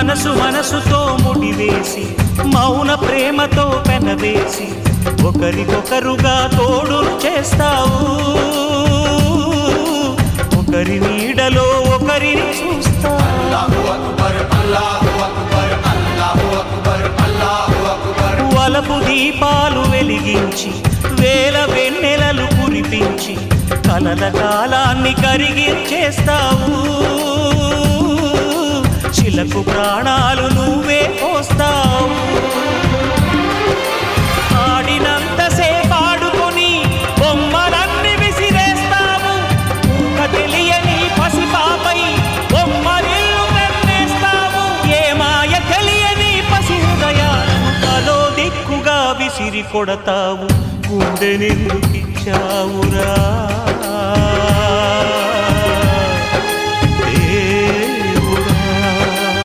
మనసు మనసుతో ముడివేసి మౌన ప్రేమతో పెనవేసి ఒకరికొకరుగా తోడును చేస్తావు ఒకరి నీడలో ఒకరిని చూస్తావు వలపు దీపాలు వెలిగించి వేల వెన్నెలలు కురిపించి కలల కాలాన్ని కరిగించేస్తావు చిలకు ప్రాణాలు నువ్వే పోస్తావు ఆడినంతసేపు ఆడుకొని బొమ్మలన్నీ విసిరేస్తావు ఊహ తెలియని పసిపాపై బొమ్మరిల్లు కన్నేస్తావు ఏ మాయ తెలియని పసి హృదయాలను తలో దిక్కుగా విసిరి కొడతావు గుండెనెందుకిచ్చావురా